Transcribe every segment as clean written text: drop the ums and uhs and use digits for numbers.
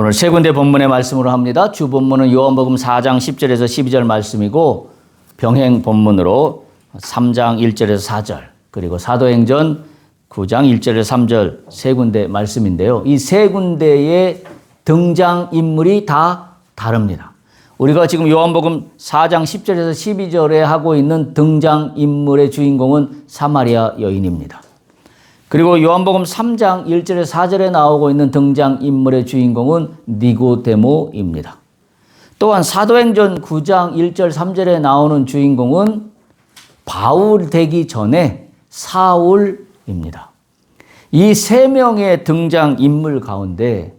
오늘 세 군데 본문의 말씀으로 합니다. 주 본문은 요한복음 4장 10절에서 12절 말씀이고 병행 본문으로 3장 1절에서 4절 그리고 사도행전 9장 1절에서 3절 세 군데 말씀인데요. 이 세 군데의 등장인물이 다 다릅니다. 우리가 지금 요한복음 4장 10절에서 12절에 하고 있는 등장인물의 주인공은 사마리아 여인입니다. 그리고 요한복음 3장 1절에서 4절에 나오고 있는 등장인물의 주인공은 니고데모입니다. 또한 사도행전 9장 1절 3절에 나오는 주인공은 바울 되기 전에 사울입니다. 이 세 명의 등장인물 가운데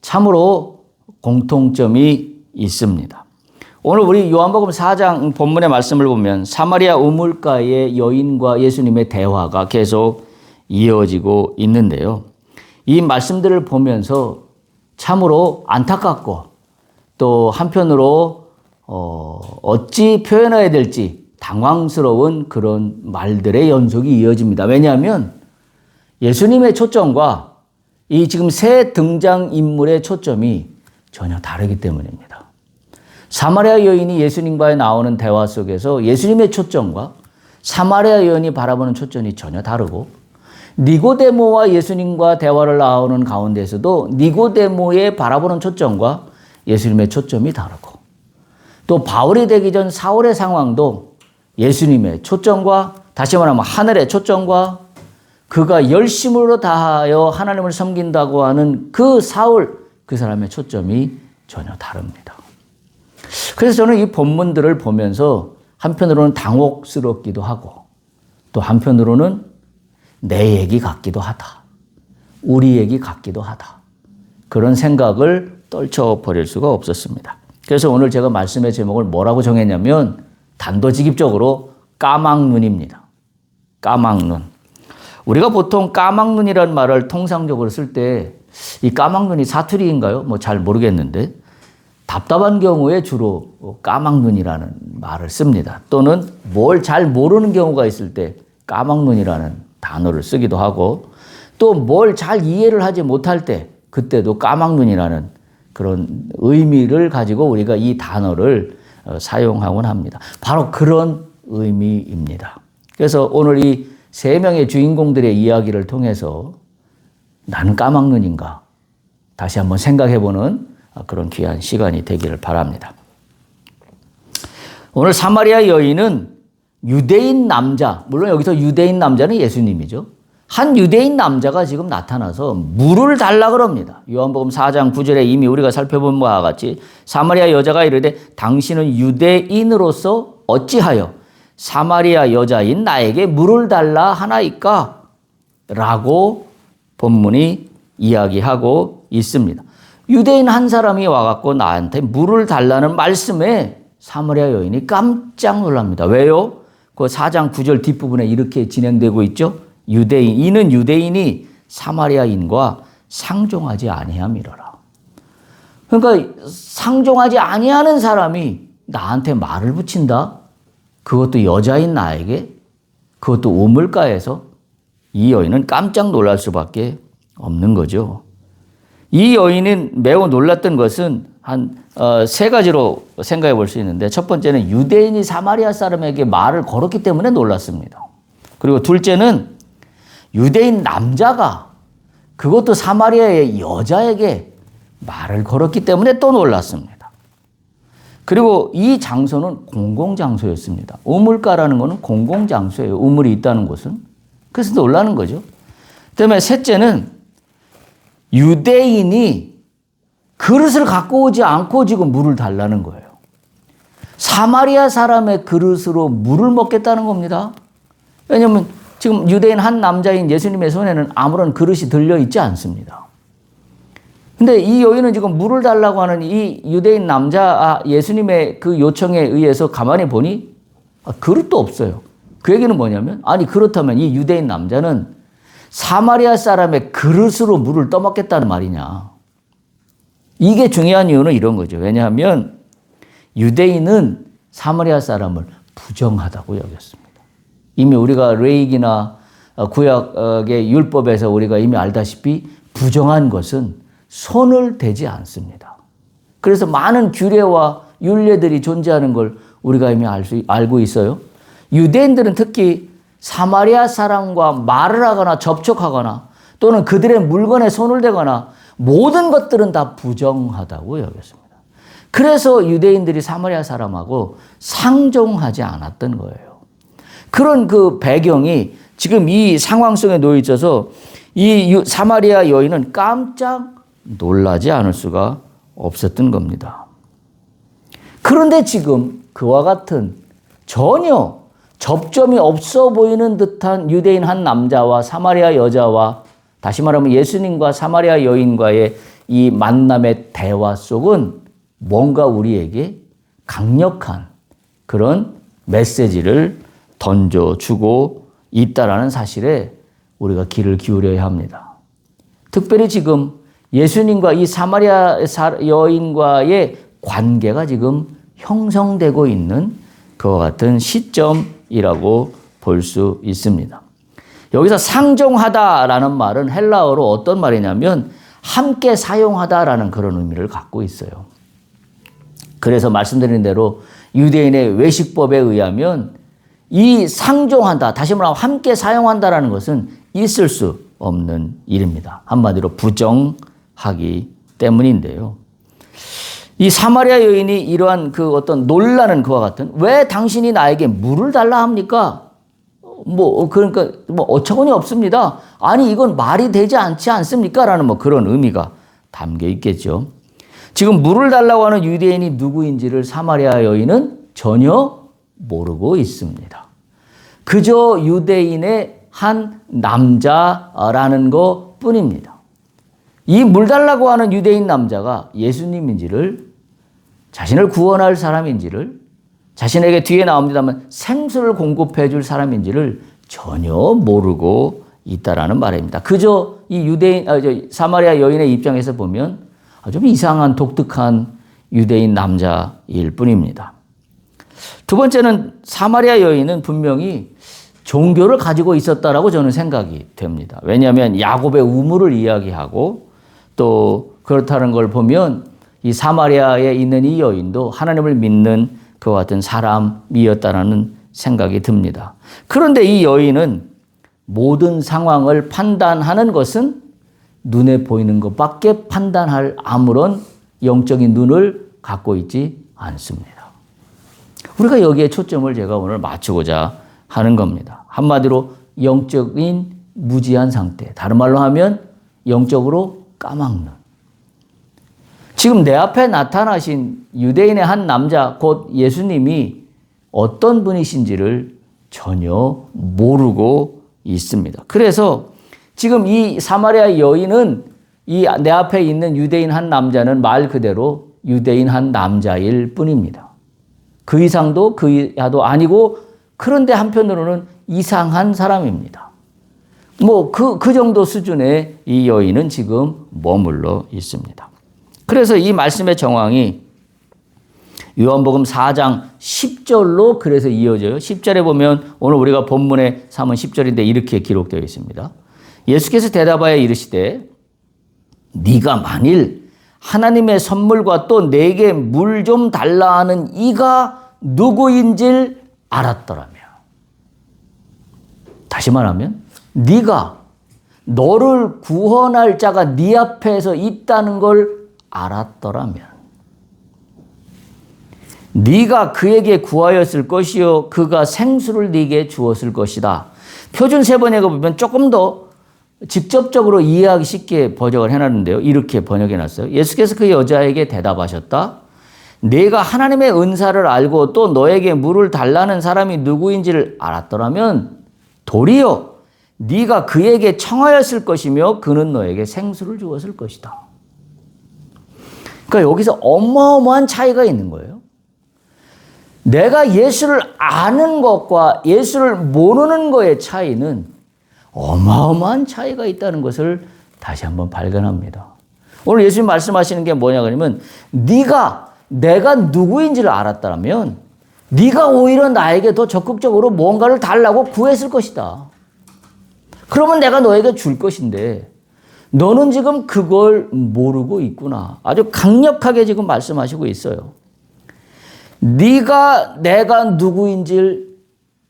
참으로 공통점이 있습니다. 오늘 우리 요한복음 4장 본문의 말씀을 보면 사마리아 우물가의 여인과 예수님의 대화가 계속 이어지고 있는데요. 이 말씀들을 보면서 참으로 안타깝고 또 한편으로 어찌 표현해야 될지 당황스러운 그런 말들의 연속이 이어집니다. 왜냐하면 예수님의 초점과 이 지금 새 등장인물의 초점이 전혀 다르기 때문입니다. 사마리아 여인이 예수님과의 나오는 대화 속에서 예수님의 초점과 사마리아 여인이 바라보는 초점이 전혀 다르고 니고데모와 예수님과 대화를 나오는 가운데서도 니고데모의 바라보는 초점과 예수님의 초점이 다르고 또 바울이 되기 전 사울의 상황도 예수님의 초점과 다시 말하면 하늘의 초점과 그가 열심으로 다하여 하나님을 섬긴다고 하는 그 사울 그 사람의 초점이 전혀 다릅니다. 그래서 저는 이 본문들을 보면서 한편으로는 당혹스럽기도 하고 또 한편으로는 내 얘기 같기도 하다. 우리 얘기 같기도 하다. 그런 생각을 떨쳐버릴 수가 없었습니다. 그래서 오늘 제가 말씀의 제목을 뭐라고 정했냐면 단도직입적으로 까막눈입니다. 까막눈. 우리가 보통 까막눈이라는 말을 통상적으로 쓸 때 이 까막눈이 사투리인가요? 잘 모르겠는데 답답한 경우에 주로 까막눈이라는 말을 씁니다. 또는 뭘 잘 모르는 경우가 있을 때 까막눈이라는 단어를 쓰기도 하고 또 뭘 잘 이해를 하지 못할 때 그때도 까막눈이라는 그런 의미를 가지고 우리가 이 단어를 사용하곤 합니다. 바로 그런 의미입니다. 그래서 오늘 이 세 명의 주인공들의 이야기를 통해서 나는 까막눈인가 다시 한번 생각해보는 그런 귀한 시간이 되기를 바랍니다. 오늘 사마리아 여인은 유대인 남자, 물론 여기서 유대인 남자는 예수님이죠. 한 유대인 남자가 지금 나타나서 물을 달라 그럽니다. 요한복음 4장 9절에 이미 우리가 살펴본 바와 같이 사마리아 여자가 이르되 당신은 유대인으로서 어찌하여 사마리아 여자인 나에게 물을 달라 하나이까? 라고 본문이 이야기하고 있습니다. 유대인 한 사람이 와갖고 나한테 물을 달라는 말씀에 사마리아 여인이 깜짝 놀랍니다. 왜요? 그 4장 9절 뒷부분에 이렇게 진행되고 있죠. 이는 유대인이 사마리아인과 상종하지 아니함이로라. 그러니까 상종하지 아니하는 사람이 나한테 말을 붙인다? 그것도 여자인 나에게? 그것도 우물가에서? 이 여인은 깜짝 놀랄 수밖에 없는 거죠. 이 여인은 매우 놀랐던 것은 한 세 가지로 생각해 볼 수 있는데 첫 번째는 유대인이 사마리아 사람에게 말을 걸었기 때문에 놀랐습니다. 그리고 둘째는 유대인 남자가 그것도 사마리아의 여자에게 말을 걸었기 때문에 또 놀랐습니다. 그리고 이 장소는 공공장소였습니다. 우물가라는 것은 공공장소예요. 우물이 있다는 곳은. 그래서 놀라는 거죠. 그다음에 셋째는 유대인이 그릇을 갖고 오지 않고 지금 물을 달라는 거예요. 사마리아 사람의 그릇으로 물을 먹겠다는 겁니다. 왜냐하면 지금 유대인 한 남자인 예수님의 손에는 아무런 그릇이 들려 있지 않습니다. 근데 이 여인은 지금 물을 달라고 하는 이 유대인 남자 예수님의 그 요청에 의해서 가만히 보니 그릇도 없어요. 그 얘기는 뭐냐면 아니 그렇다면 이 유대인 남자는 사마리아 사람의 그릇으로 물을 떠먹겠다는 말이냐. 이게 중요한 이유는 이런 거죠. 왜냐하면 유대인은 사마리아 사람을 부정하다고 여겼습니다. 이미 우리가 레위기나 구약의 율법에서 우리가 이미 알다시피 부정한 것은 손을 대지 않습니다. 그래서 많은 규례와 율례들이 존재하는 걸 우리가 이미 알고 있어요. 유대인들은 특히 사마리아 사람과 말을 하거나 접촉하거나 또는 그들의 물건에 손을 대거나 모든 것들은 다 부정하다고 여겼습니다. 그래서 유대인들이 사마리아 사람하고 상종하지 않았던 거예요. 그런 그 배경이 지금 이 상황 속에 놓여 있어서 이 사마리아 여인은 깜짝 놀라지 않을 수가 없었던 겁니다. 그런데 지금 그와 같은 전혀 접점이 없어 보이는 듯한 유대인 한 남자와 사마리아 여자와 다시 말하면 예수님과 사마리아 여인과의 이 만남의 대화 속은 뭔가 우리에게 강력한 그런 메시지를 던져주고 있다라는 사실에 우리가 귀를 기울여야 합니다. 특별히 지금 예수님과 이 사마리아 여인과의 관계가 지금 형성되고 있는 그와 같은 시점이라고 볼 수 있습니다. 여기서 상종하다라는 말은 헬라어로 어떤 말이냐면 함께 사용하다라는 그런 의미를 갖고 있어요. 그래서 말씀드린 대로 유대인의 외식법에 의하면 이 상종한다, 다시 말하면 함께 사용한다라는 것은 있을 수 없는 일입니다. 한마디로 부정하기 때문인데요. 이 사마리아 여인이 이러한 그 어떤 놀라는 그와 같은 왜 당신이 나에게 물을 달라 합니까? 그러니까 어처구니 없습니다. 아니 이건 말이 되지 않지 않습니까? 라는 그런 의미가 담겨 있겠죠. 지금 물을 달라고 하는 유대인이 누구인지를 사마리아 여인은 전혀 모르고 있습니다. 그저 유대인의 한 남자라는 것 뿐입니다. 이 물 달라고 하는 유대인 남자가 예수님인지를, 자신을 구원할 사람인지를, 자신에게 뒤에 나옵니다만 생수를 공급해 줄 사람인지를 전혀 모르고 있다라는 말입니다. 그저 이 사마리아 여인의 입장에서 보면 좀 이상한 독특한 유대인 남자일 뿐입니다. 두 번째는 사마리아 여인은 분명히 종교를 가지고 있었다라고 저는 생각이 됩니다. 왜냐하면 야곱의 우물을 이야기하고 또 그렇다는 걸 보면 이 사마리아에 있는 이 여인도 하나님을 믿는 그와 같은 사람이었다라는 생각이 듭니다. 그런데 이 여인은 모든 상황을 판단하는 것은 눈에 보이는 것밖에 판단할 아무런 영적인 눈을 갖고 있지 않습니다. 우리가 여기에 초점을 제가 오늘 맞추고자 하는 겁니다. 한마디로 영적인 무지한 상태. 다른 말로 하면 영적으로 까막눈. 지금 내 앞에 나타나신 유대인의 한 남자, 곧 예수님이 어떤 분이신지를 전혀 모르고 있습니다. 그래서 지금 이 사마리아 여인은 이 내 앞에 있는 유대인 한 남자는 말 그대로 유대인 한 남자일 뿐입니다. 그 이상도 그 이하도 아니고, 그런데 한편으로는 이상한 사람입니다. 그 정도 수준의 이 여인은 지금 머물러 있습니다. 그래서 이 말씀의 정황이 요한복음 4장 10절로 그래서 이어져요. 10절에 보면 오늘 우리가 본문에 삼은 10절인데 이렇게 기록되어 있습니다. 예수께서 대답하여 이르시되 네가 만일 하나님의 선물과 또 내게 물 좀 달라 하는 이가 누구인지를 알았더라면, 다시 말하면 네가 너를 구원할 자가 네 앞에서 있다는 걸 알았더라면 네가 그에게 구하였을 것이요 그가 생수를 네게 주었을 것이다. 표준 세번역에 보면 조금 더 직접적으로 이해하기 쉽게 번역을 해놨는데요. 이렇게 번역해놨어요. 예수께서 그 여자에게 대답하셨다. 내가 하나님의 은사를 알고 또 너에게 물을 달라는 사람이 누구인지를 알았더라면 도리어 네가 그에게 청하였을 것이며 그는 너에게 생수를 주었을 것이다. 그러니까 여기서 어마어마한 차이가 있는 거예요. 내가 예수를 아는 것과 예수를 모르는 것의 차이는 어마어마한 차이가 있다는 것을 다시 한번 발견합니다. 오늘 예수님 말씀하시는 게 뭐냐 그러면 내가 누구인지를 알았다면 네가 오히려 나에게 더 적극적으로 뭔가를 달라고 구했을 것이다. 그러면 내가 너에게 줄 것인데 너는 지금 그걸 모르고 있구나. 아주 강력하게 지금 말씀하시고 있어요. 네가 내가 누구인지를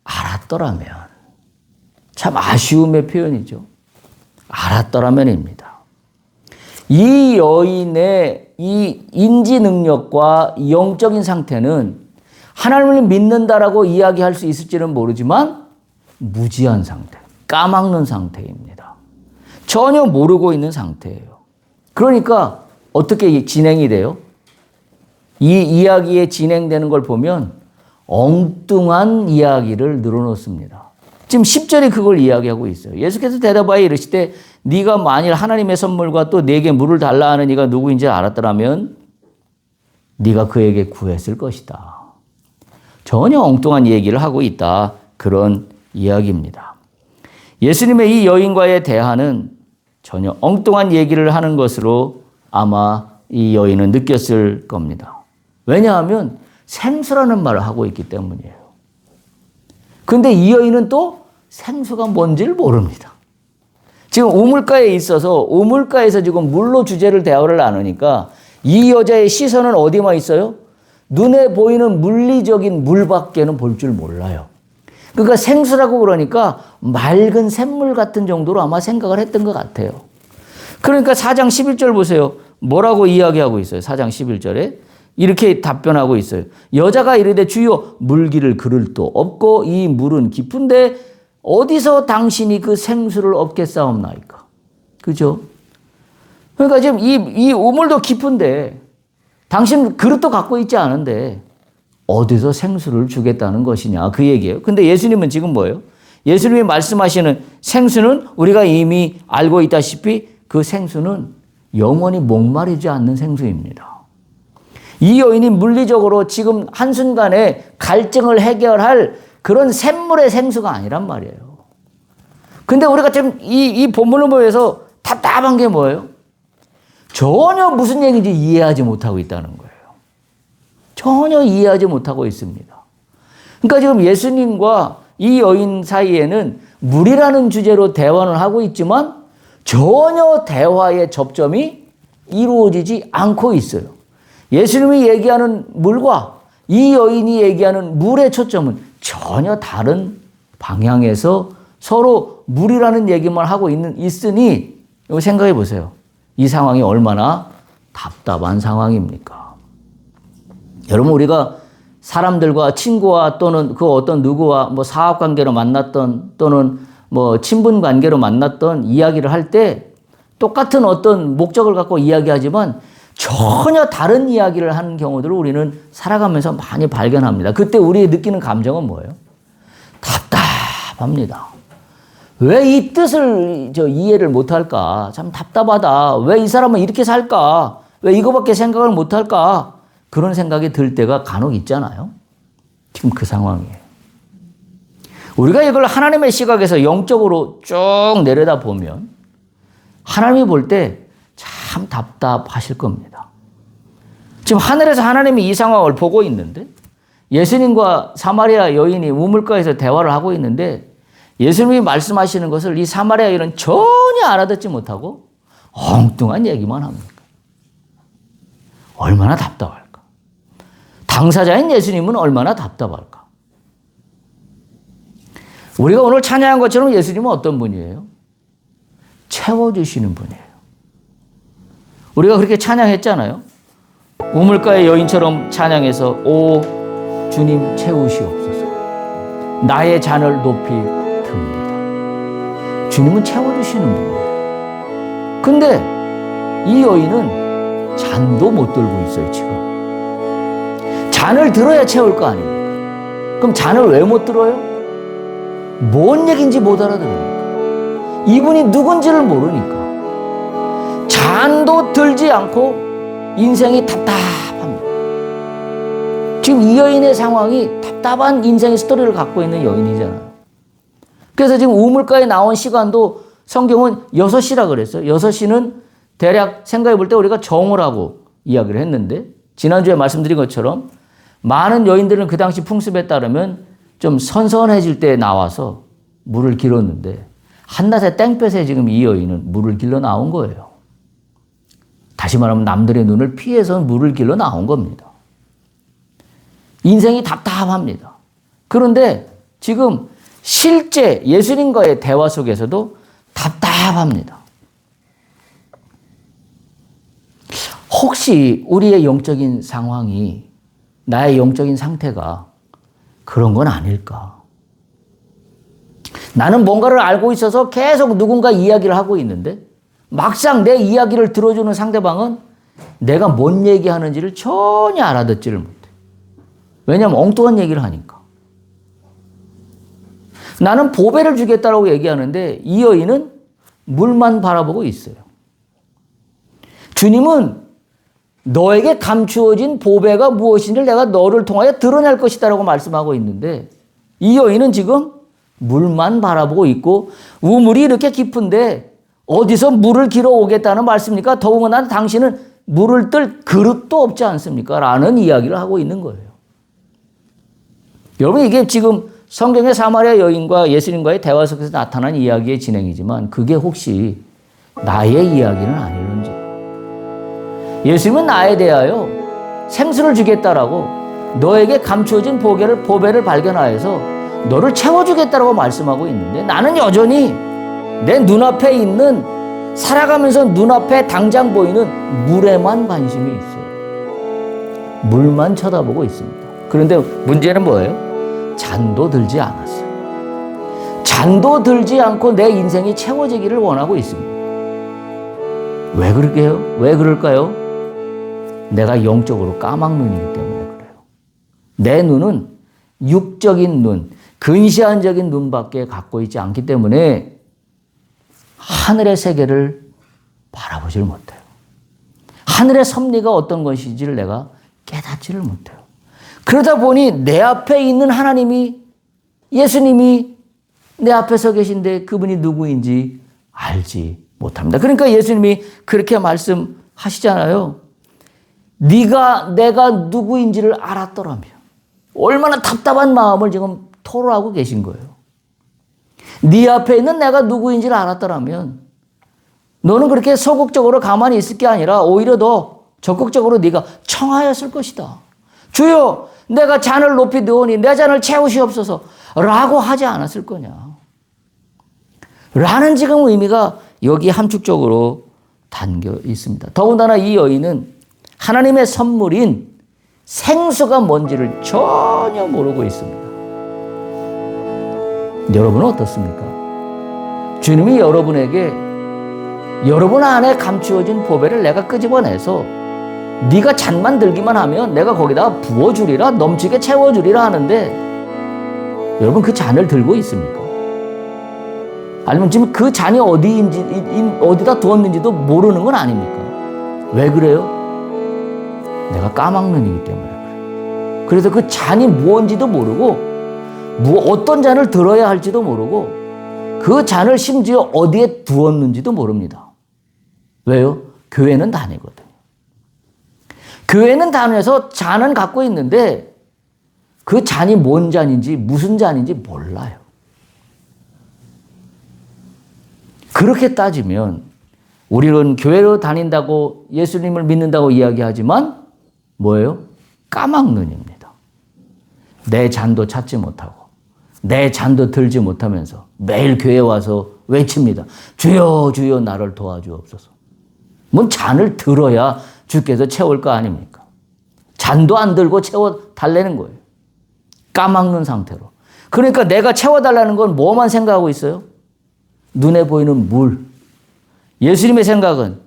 알았더라면. 참 아쉬움의 표현이죠. 알았더라면입니다. 이 여인의 이 인지 능력과 영적인 상태는 하나님을 믿는다라고 이야기할 수 있을지는 모르지만 무지한 상태, 까막눈 상태입니다. 전혀 모르고 있는 상태예요. 그러니까 어떻게 진행이 돼요? 이 이야기에 진행되는 걸 보면 엉뚱한 이야기를 늘어놓습니다. 지금 10절에 그걸 이야기하고 있어요. 예수께서 대답하여 이르시되 네가 만일 하나님의 선물과 또 내게 물을 달라 하는 이가 누구인지 알았더라면 네가 그에게 구했을 것이다. 전혀 엉뚱한 얘기를 하고 있다. 그런 이야기입니다. 예수님의 이 여인과의 대화는 전혀 엉뚱한 얘기를 하는 것으로 아마 이 여인은 느꼈을 겁니다. 왜냐하면 생수라는 말을 하고 있기 때문이에요. 근데 이 여인은 또 생수가 뭔지를 모릅니다. 지금 우물가에 있어서 우물가에서 지금 물로 주제를 대화를 나누니까 이 여자의 시선은 어디만 있어요? 눈에 보이는 물리적인 물밖에는 볼 줄 몰라요. 그러니까 생수라고 그러니까 맑은 샘물 같은 정도로 아마 생각을 했던 것 같아요. 그러니까 4장 11절 보세요. 뭐라고 이야기하고 있어요? 4장 11절에. 이렇게 답변하고 있어요. 여자가 이르되 주여 물기를 그릇도 없고 이 물은 깊은데 어디서 당신이 그 생수를 얻겠사옵나이까. 그죠? 그러니까 지금 이 우물도 깊은데 당신 그릇도 갖고 있지 않은데 어디서 생수를 주겠다는 것이냐. 그 얘기예요. 근데 예수님은 지금 뭐예요? 예수님이 말씀하시는 생수는 우리가 이미 알고 있다시피 그 생수는 영원히 목마르지 않는 생수입니다. 이 여인이 물리적으로 지금 한순간에 갈증을 해결할 그런 샘물의 생수가 아니란 말이에요. 근데 우리가 지금 이 본문을 보면서 답답한 게 뭐예요? 전혀 무슨 얘기인지 이해하지 못하고 있다는 거예요. 전혀 이해하지 못하고 있습니다. 그러니까 지금 예수님과 이 여인 사이에는 물이라는 주제로 대화를 하고 있지만 전혀 대화의 접점이 이루어지지 않고 있어요. 예수님이 얘기하는 물과 이 여인이 얘기하는 물의 초점은 전혀 다른 방향에서 서로 물이라는 얘기만 하고 있으니 이거 생각해 보세요. 이 상황이 얼마나 답답한 상황입니까? 여러분 우리가 사람들과 친구와 또는 그 어떤 누구와 뭐 사업 관계로 만났던 또는 뭐 친분 관계로 만났던 이야기를 할 때 똑같은 어떤 목적을 갖고 이야기하지만 전혀 다른 이야기를 하는 경우들을 우리는 살아가면서 많이 발견합니다. 그때 우리 느끼는 감정은 뭐예요? 답답합니다. 왜 이 뜻을 이해를 못할까? 참 답답하다. 왜 이 사람은 이렇게 살까? 왜 이거밖에 생각을 못할까? 그런 생각이 들 때가 간혹 있잖아요. 지금 그 상황이에요. 우리가 이걸 하나님의 시각에서 영적으로 쭉 내려다 보면 하나님이 볼 때 참 답답하실 겁니다. 지금 하늘에서 하나님이 이 상황을 보고 있는데 예수님과 사마리아 여인이 우물가에서 대화를 하고 있는데 예수님이 말씀하시는 것을 이 사마리아 여인은 전혀 알아듣지 못하고 엉뚱한 얘기만 합니다. 얼마나 답답할까? 당사자인 예수님은 얼마나 답답할까? 우리가 오늘 찬양한 것처럼 예수님은 어떤 분이에요? 채워주시는 분이에요. 우리가 그렇게 찬양했잖아요. 우물가의 여인처럼 찬양해서 오 주님 채우시옵소서. 나의 잔을 높이 듭니다. 주님은 채워주시는 분이에요. 근데 이 여인은 잔도 못 들고 있어요, 지금. 잔을 들어야 채울 거 아닙니까? 그럼 잔을 왜 못 들어요? 뭔 얘기인지 못 알아들으니까. 이분이 누군지를 모르니까. 잔도 들지 않고 인생이 답답합니다. 지금 이 여인의 상황이 답답한 인생의 스토리를 갖고 있는 여인이잖아요. 그래서 지금 우물가에 나온 시간도 성경은 6시라 그랬어요. 6시는 대략 생각해 볼 때 우리가 정오라고 이야기를 했는데 지난주에 말씀드린 것처럼 많은 여인들은 그 당시 풍습에 따르면 좀 선선해질 때 나와서 물을 길었는데 한낮에 땡볕에 지금 이 여인은 물을 길러 나온 거예요. 다시 말하면 남들의 눈을 피해서 물을 길러 나온 겁니다. 인생이 답답합니다. 그런데 지금 실제 예수님과의 대화 속에서도 답답합니다. 혹시 우리의 영적인 상황이, 나의 영적인 상태가 그런 건 아닐까? 나는 뭔가를 알고 있어서 계속 누군가 이야기를 하고 있는데 막상 내 이야기를 들어주는 상대방은 내가 뭔 얘기하는지를 전혀 알아듣지를 못해. 왜냐하면 엉뚱한 얘기를 하니까. 나는 보배를 주겠다라고 얘기하는데 이 여인은 물만 바라보고 있어요. 주님은 너에게 감추어진 보배가 무엇인지를 내가 너를 통하여 드러낼 것이다라고 말씀하고 있는데 이 여인은 지금 물만 바라보고 있고 우물이 이렇게 깊은데 어디서 물을 길어 오겠다는 말씀입니까? 더군다나 당신은 물을 뜰 그릇도 없지 않습니까? 라는 이야기를 하고 있는 거예요. 여러분, 이게 지금 성경의 사마리아 여인과 예수님과의 대화 속에서 나타난 이야기의 진행이지만 그게 혹시 나의 이야기는 아닐는지. 예수님은 나에 대하여 생수를 주겠다라고 너에게 감추어진 보배를 발견하여서 너를 채워주겠다라고 말씀하고 있는데 나는 여전히 내 눈앞에 있는, 살아가면서 눈앞에 당장 보이는 물에만 관심이 있어요. 물만 쳐다보고 있습니다. 그런데 문제는 뭐예요? 잔도 들지 않았어요. 잔도 들지 않고 내 인생이 채워지기를 원하고 있습니다. 왜 그럴까요? 왜 그럴까요? 내가 영적으로 까막눈이기 때문에 그래요. 내 눈은 육적인 눈, 근시안적인 눈밖에 갖고 있지 않기 때문에 하늘의 세계를 바라보지를 못해요. 하늘의 섭리가 어떤 것인지를 내가 깨닫지를 못해요. 그러다 보니 내 앞에 있는 하나님이, 예수님이 내 앞에 서 계신데 그분이 누구인지 알지 못합니다. 그러니까 예수님이 그렇게 말씀하시잖아요. 네가 내가 누구인지를 알았더라면, 얼마나 답답한 마음을 지금 토로하고 계신 거예요. 네 앞에 있는 내가 누구인지를 알았더라면 너는 그렇게 소극적으로 가만히 있을 게 아니라 오히려 더 적극적으로 네가 청하였을 것이다. 주여, 내가 잔을 높이 넣으니 내 잔을 채우시옵소서 라고 하지 않았을 거냐. 라는 지금 의미가 여기 함축적으로 담겨 있습니다. 더군다나 이 여인은 하나님의 선물인 생수가 뭔지를 전혀 모르고 있습니다. 여러분은 어떻습니까? 주님이 여러분에게 여러분 안에 감추어진 보배를 내가 끄집어내서 네가 잔만 들기만 하면 내가 거기다 부어주리라, 넘치게 채워주리라 하는데 여러분 그 잔을 들고 있습니까? 아니면 지금 그 잔이 어디다 두었는지도 모르는 건 아닙니까? 왜 그래요? 내가 까막눈이기 때문에 그래요. 그래서 그 잔이 무엇인지도 모르고 어떤 잔을 들어야 할지도 모르고 그 잔을 심지어 어디에 두었는지도 모릅니다. 왜요? 교회는 다니거든요. 교회는 다녀서 잔은 갖고 있는데 그 잔이 뭔 잔인지 무슨 잔인지 몰라요. 그렇게 따지면 우리는 교회로 다닌다고 예수님을 믿는다고 이야기하지만 뭐예요? 까막눈입니다. 내 잔도 찾지 못하고 내 잔도 들지 못하면서 매일 교회에 와서 외칩니다. 주여 주여 나를 도와주옵소서. 뭔 잔을 들어야 주께서 채울 거 아닙니까? 잔도 안 들고 채워달라는 거예요. 까막눈 상태로. 그러니까 내가 채워달라는 건 뭐만 생각하고 있어요? 눈에 보이는 물. 예수님의 생각은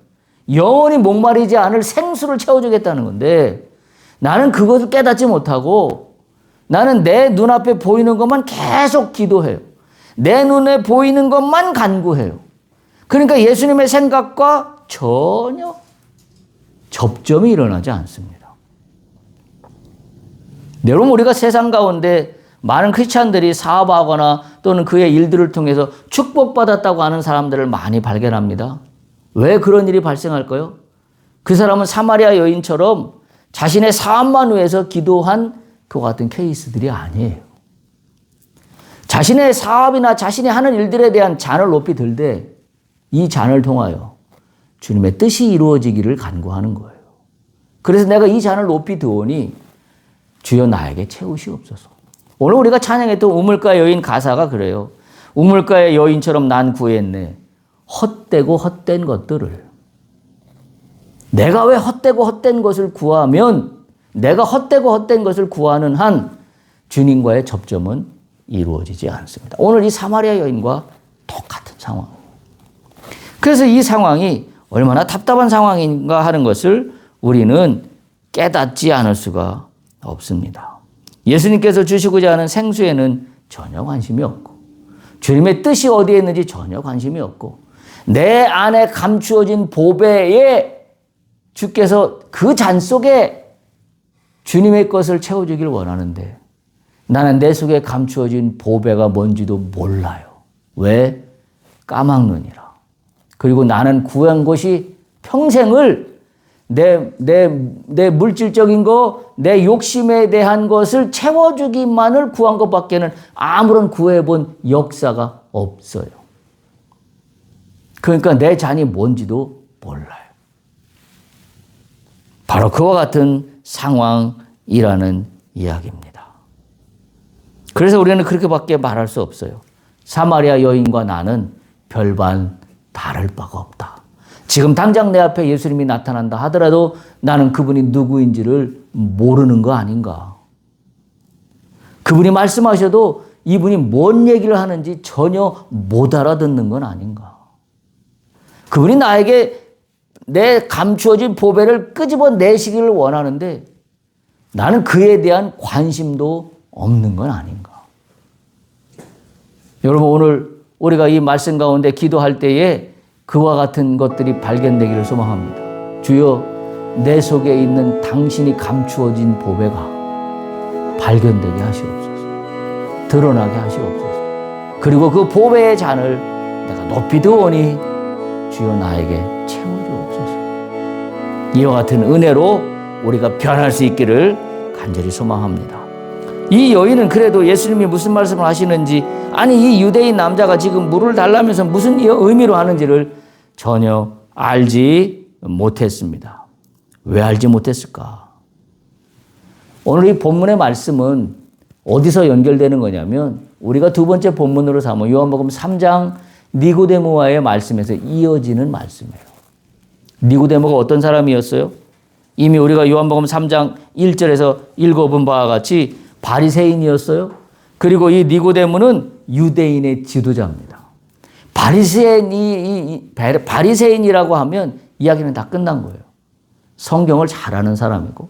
영원히 목마르지 않을 생수를 채워주겠다는 건데 나는 그것을 깨닫지 못하고 나는 내 눈앞에 보이는 것만 계속 기도해요. 내 눈에 보이는 것만 간구해요. 그러니까 예수님의 생각과 전혀 접점이 일어나지 않습니다. 여러분, 우리가 세상 가운데 많은 크리스찬들이 사업하거나 또는 그의 일들을 통해서 축복받았다고 하는 사람들을 많이 발견합니다. 왜 그런 일이 발생할까요? 그 사람은 사마리아 여인처럼 자신의 사업만 위해서 기도한 그 같은 케이스들이 아니에요. 자신의 사업이나 자신이 하는 일들에 대한 잔을 높이 들되 이 잔을 통하여 주님의 뜻이 이루어지기를 간구하는 거예요. 그래서 내가 이 잔을 높이 드오니 주여 나에게 채우시옵소서. 오늘 우리가 찬양했던 우물가 여인 가사가 그래요. 우물가의 여인처럼 난 구했네. 헛되고 헛된 것들을. 내가 왜 헛되고 헛된 것을 구하면 내가 헛되고 헛된 것을 구하는 한 주님과의 접점은 이루어지지 않습니다. 오늘 이 사마리아 여인과 똑같은 상황. 그래서 이 상황이 얼마나 답답한 상황인가 하는 것을 우리는 깨닫지 않을 수가 없습니다. 예수님께서 주시고자 하는 생수에는 전혀 관심이 없고 주님의 뜻이 어디에 있는지 전혀 관심이 없고 내 안에 감추어진 보배에 주께서 그 잔 속에 주님의 것을 채워주길 원하는데 나는 내 속에 감추어진 보배가 뭔지도 몰라요. 왜? 까막눈이라. 그리고 나는 구한 것이 평생을 내 물질적인 거, 내 욕심에 대한 것을 채워주기만을 구한 것밖에는 아무런 구해본 역사가 없어요. 그러니까 내 잔이 뭔지도 몰라요. 바로 그와 같은 상황이라는 이야기입니다. 그래서 우리는 그렇게밖에 말할 수 없어요. 사마리아 여인과 나는 별반 다를 바가 없다. 지금 당장 내 앞에 예수님이 나타난다 하더라도 나는 그분이 누구인지를 모르는 거 아닌가. 그분이 말씀하셔도 이분이 뭔 얘기를 하는지 전혀 못 알아듣는 건 아닌가. 그분이 나에게 내 감추어진 보배를 끄집어내시기를 원하는데 나는 그에 대한 관심도 없는 건 아닌가. 여러분 오늘 우리가 이 말씀 가운데 기도할 때에 그와 같은 것들이 발견되기를 소망합니다. 주여 내 속에 있는 당신이 감추어진 보배가 발견되게 하시옵소서. 드러나게 하시옵소서. 그리고 그 보배의 잔을 내가 높이 드오니 주여 나에게 채워주옵소서. 이와 같은 은혜로 우리가 변할 수 있기를 간절히 소망합니다. 이 여인은 그래도 예수님이 무슨 말씀을 하시는지 아니 이 유대인 남자가 지금 물을 달라면서 무슨 의미로 하는지를 전혀 알지 못했습니다. 왜 알지 못했을까? 오늘 이 본문의 말씀은 어디서 연결되는 거냐면 우리가 두 번째 본문으로 삼은 요한복음 3장 니고데모와의 말씀에서 이어지는 말씀이에요. 니고데모가 어떤 사람이었어요? 이미 우리가 요한복음 3장 1절에서 읽어본 바와 같이 바리새인이었어요. 그리고 이 니고데모는 유대인의 지도자입니다. 바리새인이라고 하면 이야기는 다 끝난 거예요. 성경을 잘 아는 사람이고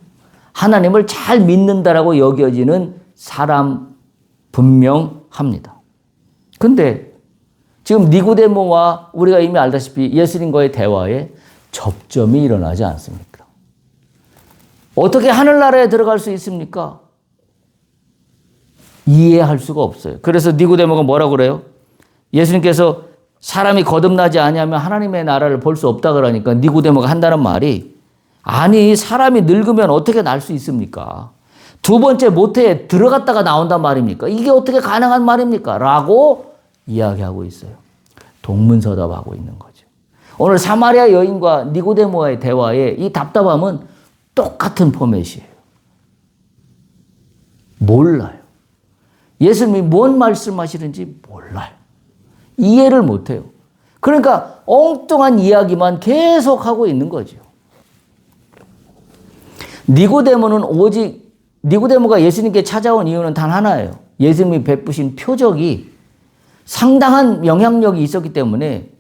하나님을 잘 믿는다라고 여겨지는 사람 분명합니다. 근데 지금 니고데모와 우리가 이미 알다시피 예수님과의 대화에 접점이 일어나지 않습니까? 어떻게 하늘나라에 들어갈 수 있습니까? 이해할 수가 없어요. 그래서 니고데모가 뭐라고 그래요? 예수님께서 사람이 거듭나지 아니하면 하나님의 나라를 볼 수 없다 그러니까 니고데모가 한다는 말이 아니 사람이 늙으면 어떻게 날 수 있습니까? 두 번째 모태에 들어갔다가 나온단 말입니까? 이게 어떻게 가능한 말입니까? 라고 이야기하고 있어요. 동문서답하고 있는 거죠. 오늘 사마리아 여인과 니고데모와의 대화에 이 답답함은 똑같은 포맷이에요. 몰라요. 예수님이 뭔 말씀하시는지 몰라요. 이해를 못해요. 그러니까 엉뚱한 이야기만 계속하고 있는 거죠. 니고데모가 예수님께 찾아온 이유는 단 하나예요. 예수님이 베푸신 표적이 상당한 영향력이 있었기 때문에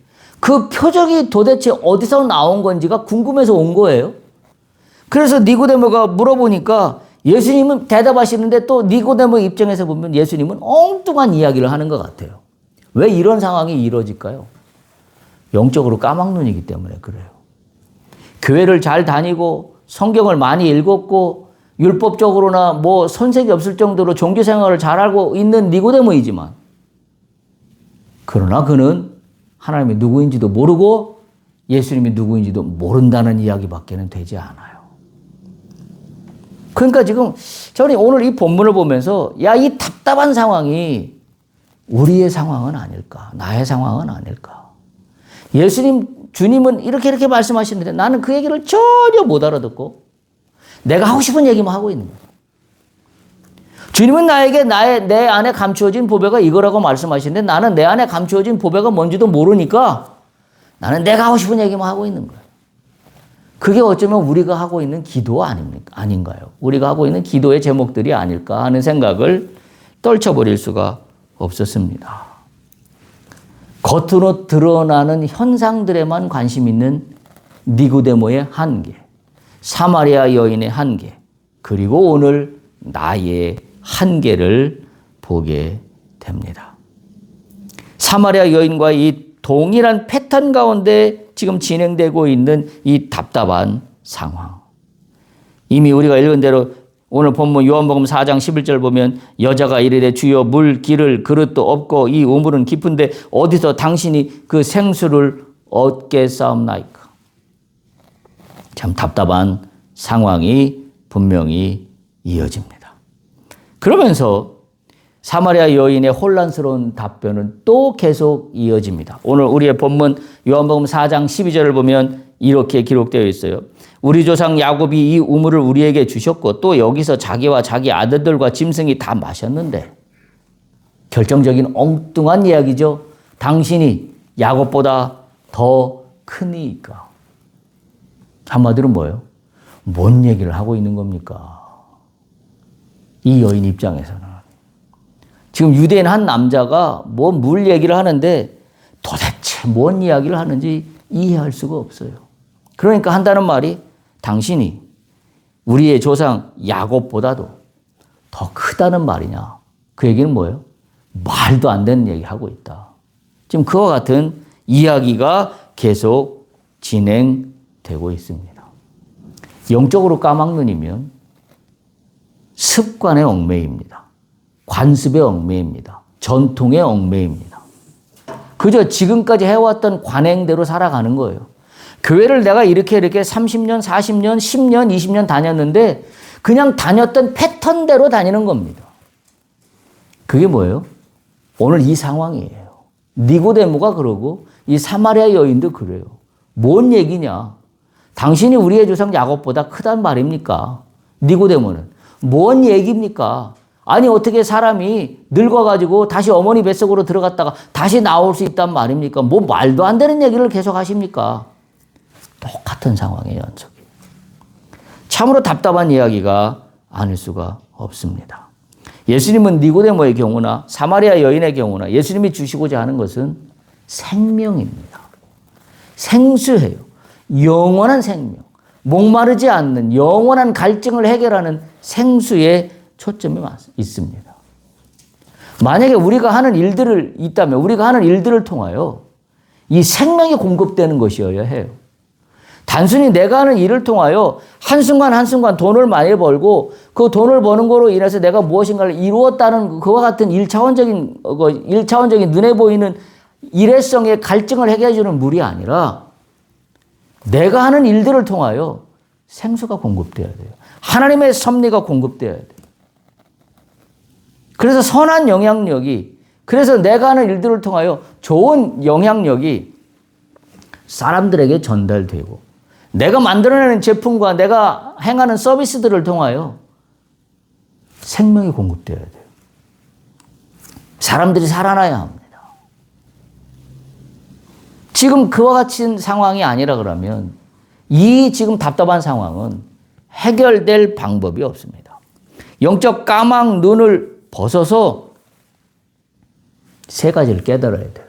그 표적이 도대체 어디서 나온 건지가 궁금해서 온 거예요. 그래서 니고데모가 물어보니까 예수님은 대답하시는데 또 니고데모 입장에서 보면 예수님은 엉뚱한 이야기를 하는 것 같아요. 왜 이런 상황이 이루어질까요? 영적으로 까막눈이기 때문에 그래요. 교회를 잘 다니고 성경을 많이 읽었고 율법적으로나 뭐 손색이 없을 정도로 종교 생활을 잘 알고 있는 니고데모이지만 그러나 그는 하나님이 누구인지도 모르고 예수님이 누구인지도 모른다는 이야기밖에는 되지 않아요. 그러니까 지금 저는 오늘 이 본문을 보면서 야, 이 답답한 상황이 우리의 상황은 아닐까? 나의 상황은 아닐까? 주님은 이렇게 말씀하시는데 나는 그 얘기를 전혀 못 알아듣고 내가 하고 싶은 얘기만 하고 있는 거예요. 주님은 나에게 내 안에 감추어진 보배가 이거라고 말씀하시는데 나는 내 안에 감추어진 보배가 뭔지도 모르니까 나는 내가 하고 싶은 얘기만 하고 있는 거예요. 그게 어쩌면 우리가 하고 있는 기도 아닌가요? 우리가 하고 있는 기도의 제목들이 아닐까 하는 생각을 떨쳐버릴 수가 없었습니다. 겉으로 드러나는 현상들에만 관심 있는 니고데모의 한계, 사마리아 여인의 한계, 그리고 오늘 나의 한계를 보게 됩니다. 사마리아 여인과 이 동일한 패턴 가운데 지금 진행되고 있는 이 답답한 상황. 이미 우리가 읽은 대로 오늘 본문 요한복음 4장 11절 보면 여자가 이르되 주여 물 기를 그릇도 없고 이 우물은 깊은데 어디서 당신이 그 생수를 얻겠사옵나이까. 참 답답한 상황이 분명히 이어집니다. 그러면서 사마리아 여인의 혼란스러운 답변은 또 계속 이어집니다. 오늘 우리의 본문 요한복음 4장 12절을 보면 이렇게 기록되어 있어요. 우리 조상 야곱이 이 우물을 우리에게 주셨고 또 여기서 자기와 자기 아들들과 짐승이 다 마셨는데, 결정적인 엉뚱한 이야기죠. 당신이 야곱보다 더 크니까. 한마디로 뭐예요? 뭔 얘기를 하고 있는 겁니까? 이 여인 입장에서는. 지금 유대인 한 남자가 뭐 물 얘기를 하는데 도대체 뭔 이야기를 하는지 이해할 수가 없어요. 그러니까 한다는 말이 당신이 우리의 조상 야곱보다도 더 크다는 말이냐. 그 얘기는 뭐예요? 말도 안 되는 얘기하고 있다. 지금 그와 같은 이야기가 계속 진행되고 있습니다. 영적으로 까막눈이면 습관의 얽매입니다. 관습의 얽매입니다. 전통의 얽매입니다. 그저 지금까지 해왔던 관행대로 살아가는 거예요. 교회를 내가 이렇게 30년, 40년, 10년, 20년 다녔는데 그냥 다녔던 패턴대로 다니는 겁니다. 그게 뭐예요? 오늘 이 상황이에요. 니고데모가 그러고 이 사마리아 여인도 그래요. 뭔 얘기냐? 당신이 우리의 조상 야곱보다 크단 말입니까? 니고데모는. 뭔 얘기입니까? 아니 어떻게 사람이 늙어가지고 다시 어머니 뱃속으로 들어갔다가 다시 나올 수 있단 말입니까? 뭐 말도 안 되는 얘기를 계속 하십니까? 똑같은 상황의 연속이. 참으로 답답한 이야기가 아닐 수가 없습니다. 예수님은 니고데모의 경우나 사마리아 여인의 경우나 예수님이 주시고자 하는 것은 생명입니다. 생수예요. 영원한 생명. 목마르지 않는 영원한 갈증을 해결하는 생수의 초점이 있습니다. 만약에 우리가 하는 일들을 있다면 우리가 하는 일들을 통하여 이 생명이 공급되는 것이어야 해요. 단순히 내가 하는 일을 통하여 한순간 한순간 돈을 많이 벌고 그 돈을 버는 거로 인해서 내가 무엇인가를 이루었다는 그와 같은 일차원적인 눈에 보이는 일회성의 갈증을 해결해 주는 물이 아니라 내가 하는 일들을 통하여 생수가 공급되어야 돼요. 하나님의 섭리가 공급되어야 돼요. 그래서 선한 영향력이, 그래서 내가 하는 일들을 통하여 좋은 영향력이 사람들에게 전달되고 내가 만들어내는 제품과 내가 행하는 서비스들을 통하여 생명이 공급되어야 돼요. 사람들이 살아나야 합니다. 지금 그와 같은 상황이 아니라 그러면 이 지금 답답한 상황은 해결될 방법이 없습니다. 영적 까막 눈을 벗어서 세 가지를 깨달아야 돼요.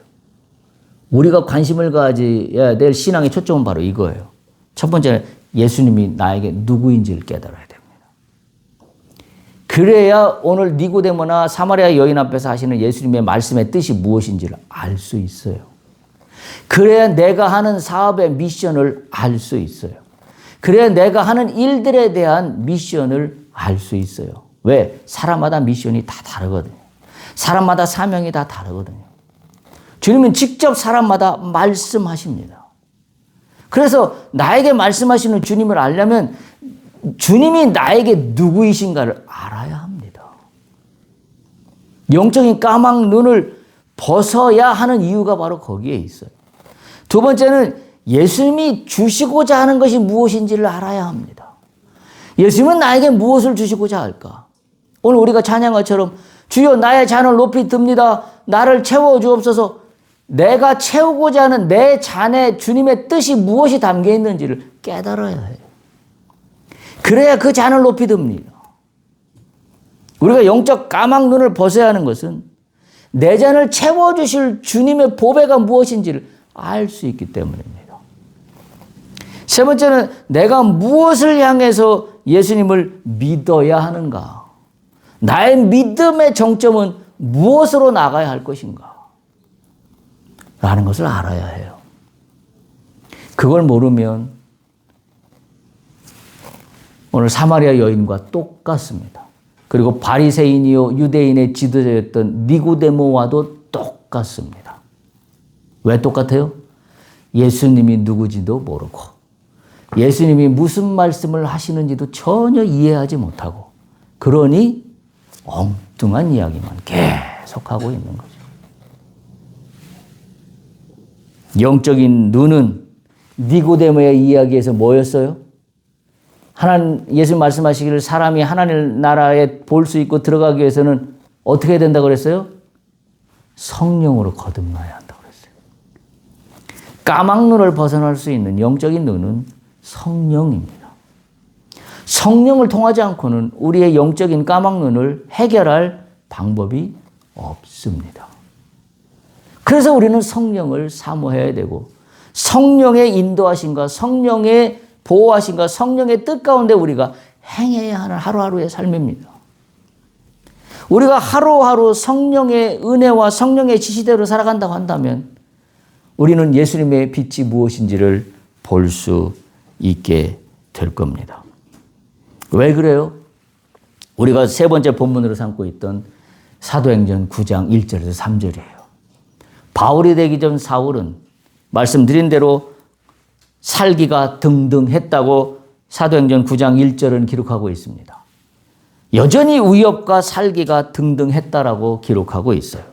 우리가 관심을 가져야 될 신앙의 초점은 바로 이거예요. 첫 번째는 예수님이 나에게 누구인지를 깨달아야 됩니다. 그래야 오늘 니고데모나 사마리아 여인 앞에서 하시는 예수님의 말씀의 뜻이 무엇인지를 알 수 있어요. 그래야 내가 하는 사업의 미션을 알 수 있어요. 그래야 내가 하는 일들에 대한 미션을 알 수 있어요. 왜? 사람마다 미션이 다 다르거든요. 사람마다 사명이 다 다르거든요. 주님은 직접 사람마다 말씀하십니다. 그래서 나에게 말씀하시는 주님을 알려면 주님이 나에게 누구이신가를 알아야 합니다. 영적인 까막 눈을 벗어야 하는 이유가 바로 거기에 있어요. 두 번째는 예수님이 주시고자 하는 것이 무엇인지를 알아야 합니다. 예수님은 나에게 무엇을 주시고자 할까? 오늘 우리가 찬양한 것처럼 주여 나의 잔을 높이 듭니다. 나를 채워주옵소서. 내가 채우고자 하는 내 잔에 주님의 뜻이 무엇이 담겨 있는지를 깨달아야 해요. 그래야 그 잔을 높이 듭니다. 우리가 영적 까막눈을 벗어야 하는 것은 내 잔을 채워주실 주님의 보배가 무엇인지를 알 수 있기 때문입니다. 세 번째는 내가 무엇을 향해서 예수님을 믿어야 하는가? 나의 믿음의 정점은 무엇으로 나가야 할 것인가? 라는 것을 알아야 해요. 그걸 모르면 오늘 사마리아 여인과 똑같습니다. 그리고 바리새인이요 유대인의 지도자였던 니고데모와도 똑같습니다. 왜 똑같아요? 예수님이 누구지도 모르고 예수님이 무슨 말씀을 하시는지도 전혀 이해하지 못하고 그러니 엉뚱한 이야기만 계속하고 있는 거죠. 영적인 눈은 니고데모의 이야기에서 뭐였어요? 예수님 말씀하시기를 사람이 하나님 나라에 볼 수 있고 들어가기 위해서는 어떻게 해야 된다고 그랬어요? 성령으로 거듭나야 한다고 그랬어요. 까막눈을 벗어날 수 있는 영적인 눈은 성령입니다. 성령을 통하지 않고는 우리의 영적인 까막눈을 해결할 방법이 없습니다. 그래서 우리는 성령을 사모해야 되고 성령의 인도하심과 성령의 보호하심과 성령의 뜻 가운데 우리가 행해야 하는 하루하루의 삶입니다. 우리가 하루하루 성령의 은혜와 성령의 지시대로 살아간다고 한다면 우리는 예수님의 빛이 무엇인지를 볼 수 있게 될 겁니다. 왜 그래요? 우리가 세 번째 본문으로 삼고 있던 사도행전 9장 1절에서 3절이에요. 바울이 되기 전 사울은 말씀드린 대로 살기가 등등했다고 사도행전 9장 1절은 기록하고 있습니다. 여전히 위협과 살기가 등등했다라고 기록하고 있어요.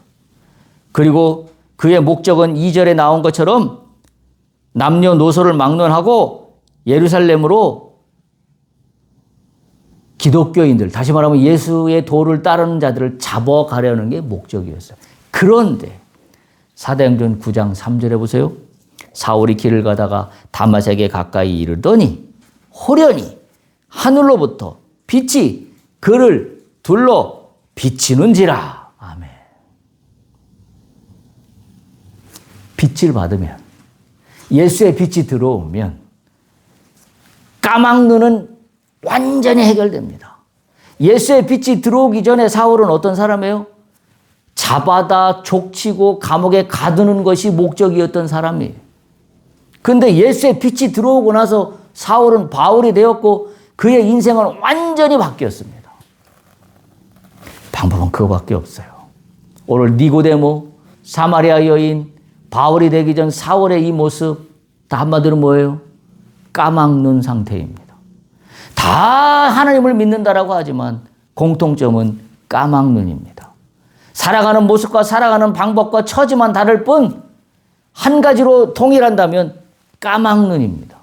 그리고 그의 목적은 2절에 나온 것처럼 남녀노소를 막론하고 예루살렘으로 기독교인들, 다시 말하면 예수의 도를 따르는 자들을 잡아가려는 게 목적이었어요. 그런데 사도행전 9장 3절에 보세요. 사울이 길을 가다가 다마섹에 가까이 이르더니 호련히 하늘로부터 빛이 그를 둘러 비치는지라. 아멘. 빛을 받으면 예수의 빛이 들어오면 까막눈은 완전히 해결됩니다. 예수의 빛이 들어오기 전에 사울은 어떤 사람이에요? 잡아다 족치고 감옥에 가두는 것이 목적이었던 사람이에요. 그런데 예수의 빛이 들어오고 나서 사울은 바울이 되었고 그의 인생은 완전히 바뀌었습니다. 방법은 그거밖에 없어요. 오늘 니고데모, 사마리아 여인, 바울이 되기 전 사울의 이 모습 다 한마디로 뭐예요? 까막눈 상태입니다. 다 하나님을 믿는다라고 하지만 공통점은 까막눈입니다. 살아가는 모습과 살아가는 방법과 처지만 다를 뿐 한 가지로 동일한다면 까막눈입니다.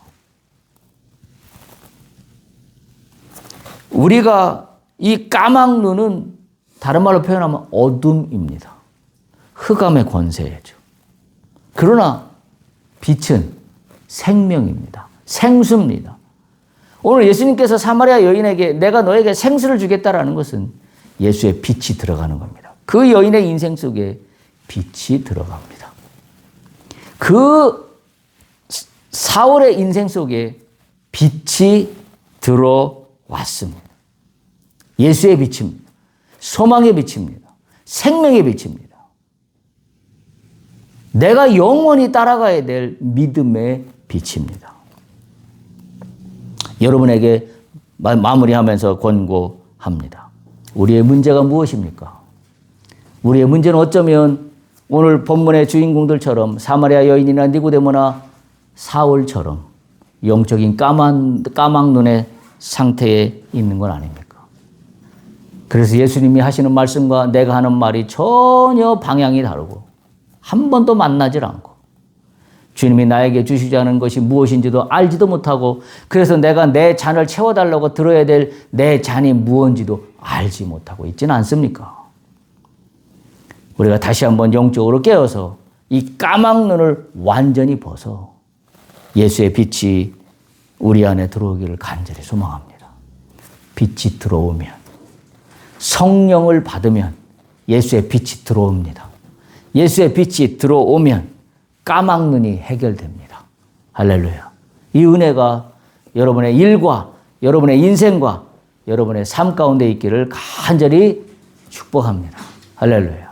우리가 이 까막눈은 다른 말로 표현하면 어둠입니다. 흑암의 권세죠. 그러나 빛은 생명입니다. 생수입니다. 오늘 예수님께서 사마리아 여인에게 내가 너에게 생수를 주겠다라는 것은 예수의 빛이 들어가는 겁니다. 그 여인의 인생 속에 빛이 들어갑니다. 그 사울의 인생 속에 빛이 들어왔습니다. 예수의 빛입니다. 소망의 빛입니다. 생명의 빛입니다. 내가 영원히 따라가야 될 믿음의 빛입니다. 여러분에게 마무리하면서 권고합니다. 우리의 문제가 무엇입니까? 우리의 문제는 어쩌면 오늘 본문의 주인공들처럼 사마리아 여인이나 니고데모나 사울처럼 영적인 까막눈의 상태에 있는 건 아닙니까? 그래서 예수님이 하시는 말씀과 내가 하는 말이 전혀 방향이 다르고 한 번도 만나질 않고 주님이 나에게 주시자는 것이 무엇인지도 알지도 못하고 그래서 내가 내 잔을 채워달라고 들어야 될 내 잔이 무엇인지도 알지 못하고 있지는 않습니까? 우리가 다시 한번 영적으로 깨어서 이 까막눈을 완전히 벗어 예수의 빛이 우리 안에 들어오기를 간절히 소망합니다. 빛이 들어오면 성령을 받으면 예수의 빛이 들어옵니다. 예수의 빛이 들어오면 까막눈이 해결됩니다. 할렐루야. 이 은혜가 여러분의 일과 여러분의 인생과 여러분의 삶 가운데 있기를 간절히 축복합니다. 할렐루야.